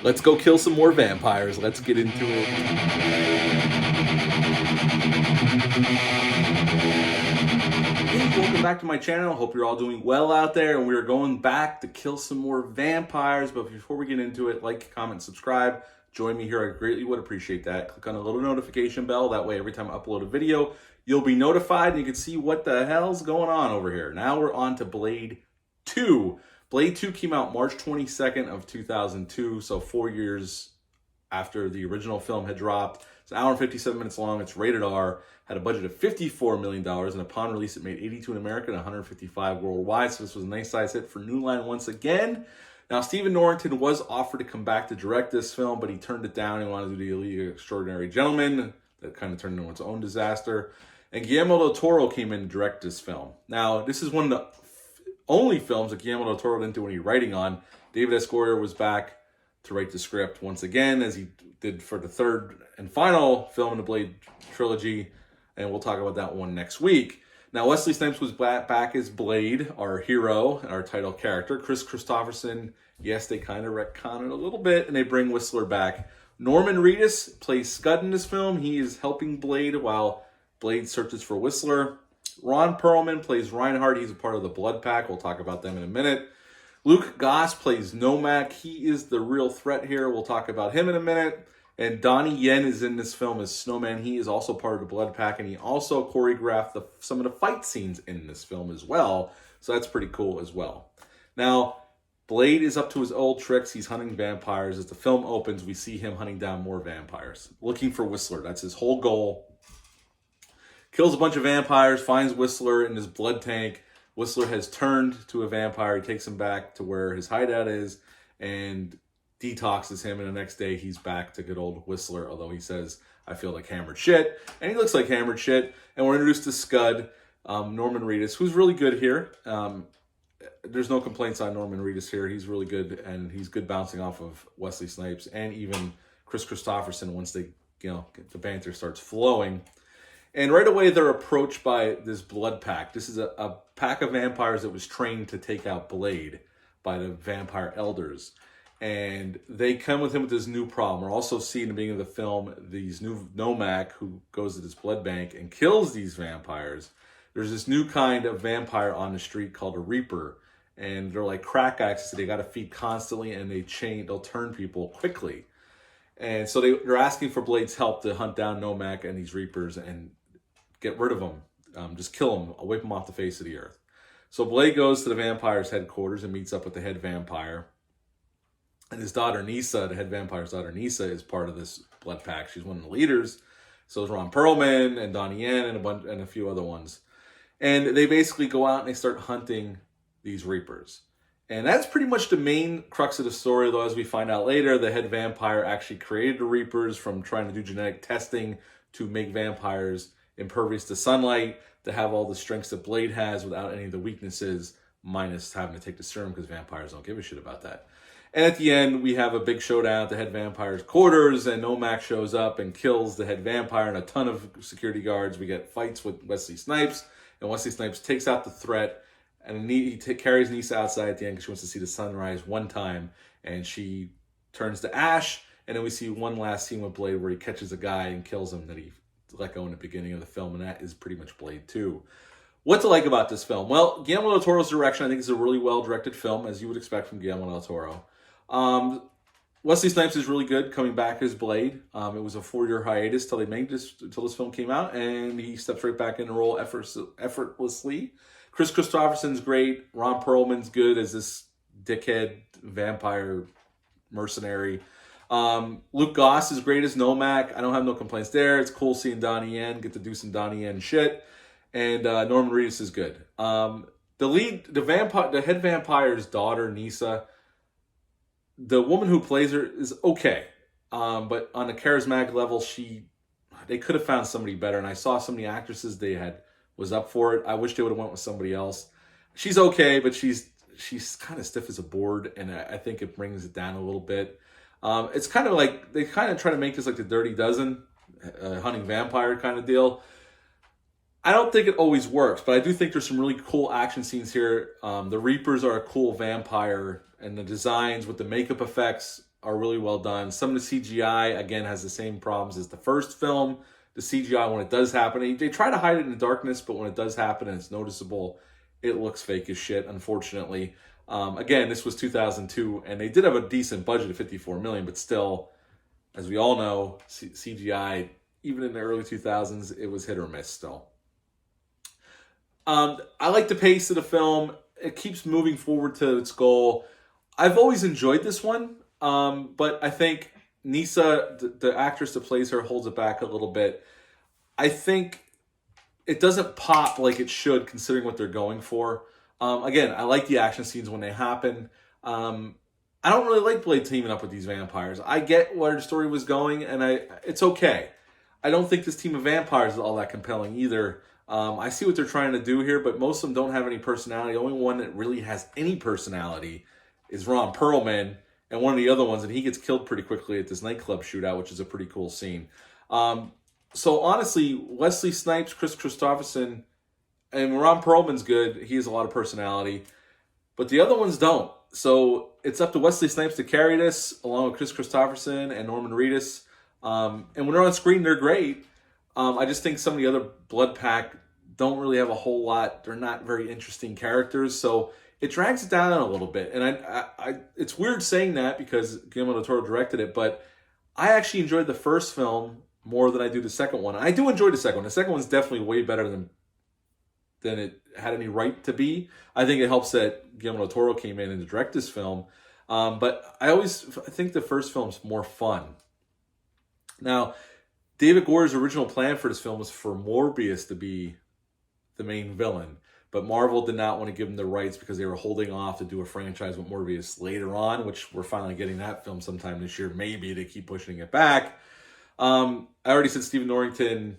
Let's go kill some more vampires. Let's get into it. Hey, welcome back to my channel. Hope you're all doing well out there. And we're going back to kill some more vampires. But before we get into it, like, comment, subscribe. Join me here. I greatly would appreciate that. Click on the little notification bell. That way, every time I upload a video, you'll be notified and you can see what the hell's going on over here. Now we're on to Blade 2. Blade 2 came out March 22nd of 2002, so 4 years after the original film had dropped. It's an hour and 57 minutes long. It's rated R. Had a budget of $54 million, and upon release, it made 82 in America and 155 worldwide. So this was a nice size hit for New Line once again. Now, Stephen Norrington was offered to come back to direct this film, but he turned it down. He wanted to do The League of Extraordinary Gentlemen. That kind of turned into its own disaster. And Guillermo del Toro came in to direct this film. Now, this is one of the only films that Guillermo del Toro didn't do any writing on. David S. Goyer was back to write the script once again, as he did for the third and final film in the Blade trilogy, and we'll talk about that one next week. Now, Wesley Snipes was back as Blade, our hero and our title character. Chris Christopherson, yes, they kind of retcon it a little bit, and they bring Whistler back. Norman Reedus plays Scud in this film. He is helping Blade while Blade searches for Whistler. Ron Perlman plays Reinhardt. He's a part of the Blood Pack. We'll talk about them in a minute. Luke Goss plays Nomak. He is the real threat here. We'll talk about him in a minute. And Donnie Yen is in this film as Snowman. He is also part of the Blood Pack, and he also choreographed some of the fight scenes in this film as well. So that's pretty cool as well. Now, Blade is up to his old tricks. He's hunting vampires. As the film opens, we see him hunting down more vampires, looking for Whistler. That's his whole goal. Kills a bunch of vampires, finds Whistler in his blood tank. Whistler has turned to a vampire. He takes him back to where his hideout is and detoxes him. And the next day, he's back to good old Whistler, although he says, I feel like hammered shit. And he looks like hammered shit. And we're introduced to Scud, Norman Reedus, who's really good here. There's no complaints on Norman Reedus here. He's really good, and he's good bouncing off of Wesley Snipes and even Chris Christopherson once the banter starts flowing. And right away, they're approached by this blood pack. This is a pack of vampires that was trained to take out Blade by the vampire elders. And they come with him with this new problem. We're also seeing in the beginning of the film, these new Nomak who goes to this blood bank and kills these vampires. There's this new kind of vampire on the street called a Reaper. And they're like crack addicts. So they got to feed constantly, and they'll turn people quickly. And so they're asking for Blade's help to hunt down Nomak and these Reapers and get rid of them. Just kill them. Wipe them off the face of the earth. So Blade goes to the vampire's headquarters and meets up with the head vampire. And his daughter Nisa, the head vampire's daughter Nisa, is part of this blood pack. She's one of the leaders. So is Ron Perlman and Donnie Yen and a few other ones. And they basically go out and they start hunting these Reapers. And that's pretty much the main crux of the story, though, as we find out later, the head vampire actually created the Reapers from trying to do genetic testing to make vampires impervious to sunlight, to have all the strengths that Blade has without any of the weaknesses, minus having to take the serum because vampires don't give a shit about that. And at the end, we have a big showdown at the head vampire's quarters, and Nomak shows up and kills the head vampire and a ton of security guards. We get fights with Wesley Snipes, and Wesley Snipes takes out the threat, and he carries Nisa outside at the end because she wants to see the sunrise one time, and she turns to ash, and then we see one last scene with Blade where he catches a guy and kills him that he let go in the beginning of the film, and that is pretty much Blade 2. What to like about this film? Well, Guillermo del Toro's direction, I think, is a really well-directed film, as you would expect from Guillermo del Toro. Wesley Snipes is really good coming back as Blade. It was a 4-year hiatus till this film came out, and he steps right back in the role effortlessly. Chris Christopherson's great. Ron Perlman's good as this dickhead vampire mercenary. Luke Goss is great as Nomak. I don't have no complaints there. It's cool seeing Donnie Yen get to do some Donnie Yen shit. And Norman Reedus is good. The head vampire's daughter, Nisa, the woman who plays her is okay. But on a charismatic level, they could have found somebody better. And I saw some of the actresses they had was up for it. I wish they would have went with somebody else. She's okay, but she's kind of stiff as a board, and I think it brings it down a little bit. It's kind of like they kind of try to make this like the Dirty Dozen, hunting vampire kind of deal. I don't think it always works, but I do think there's some really cool action scenes here. The Reapers are a cool vampire, and the designs with the makeup effects are really well done. Some of the CGI, again, has the same problems as the first film. The CGI, when it does happen, they try to hide it in the darkness, but when it does happen and it's noticeable, it looks fake as shit, unfortunately. Again, this was 2002, and they did have a decent budget of $54 million, but still, as we all know, CGI, even in the early 2000s, it was hit or miss still. I like the pace of the film. It keeps moving forward to its goal. I've always enjoyed this one, but I think Nisa, the actress that plays her, holds it back a little bit. I think it doesn't pop like it should, considering what they're going for. Again, I like the action scenes when they happen. I don't really like Blade teaming up with these vampires. I get where the story was going, and it's okay. I don't think this team of vampires is all that compelling either. I see what they're trying to do here, but most of them don't have any personality. The only one that really has any personality is Ron Perlman, and one of the other ones, and he gets killed pretty quickly at this nightclub shootout, which is a pretty cool scene. So honestly, Wesley Snipes, Chris Christopherson, and Ron Perlman's good. He has a lot of personality, but the other ones don't. So it's up to Wesley Snipes to carry this, along with Chris Christopherson and Norman Reedus. And when they're on screen, they're great. I just think some of the other Blood Pack don't really have a whole lot. They're not very interesting characters, so it drags it down a little bit. And I it's weird saying that because Guillermo del Toro directed it, but I actually enjoyed the first film more than I do the second one. I do enjoy the second one. The second one's definitely way better than it had any right to be. I think it helps that Guillermo del Toro came in and direct this film. But I think the first film's more fun. Now, David Goyer's original plan for this film was for Morbius to be the main villain, but Marvel did not want to give him the rights because they were holding off to do a franchise with Morbius later on, which we're finally getting that film sometime this year. Maybe they keep pushing it back. I already said Stephen Norrington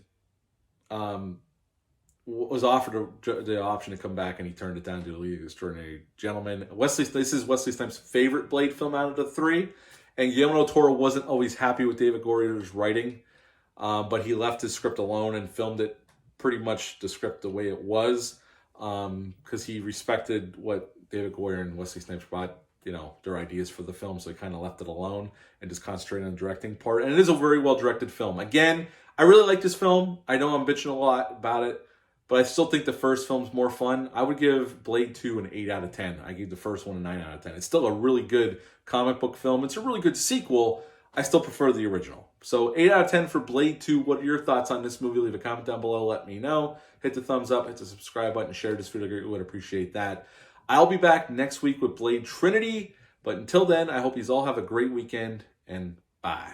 was offered the option to come back, and he turned it down due to League of Extraordinary Gentlemen. This is Wesley Snipes' favorite Blade film out of the three, and Guillermo del Toro wasn't always happy with David Goyer's writing, but he left his script alone and filmed it pretty much the script the way it was, because he respected what David Goyer and Wesley Snipes brought, their ideas for the film, so he kind of left it alone and just concentrated on the directing part. And it is a very well-directed film. Again, I really like this film. I know I'm bitching a lot about it, but I still think the first film's more fun. I would give Blade 2 an 8 out of 10. I gave the first one a 9 out of 10. It's still a really good comic book film. It's a really good sequel. I still prefer the original. So 8 out of 10 for Blade 2. What are your thoughts on this movie? Leave a comment down below. Let me know. Hit the thumbs up. Hit the subscribe button. Share this video. I greatly would appreciate that. I'll be back next week with Blade Trinity. But until then, I hope you all have a great weekend, and bye.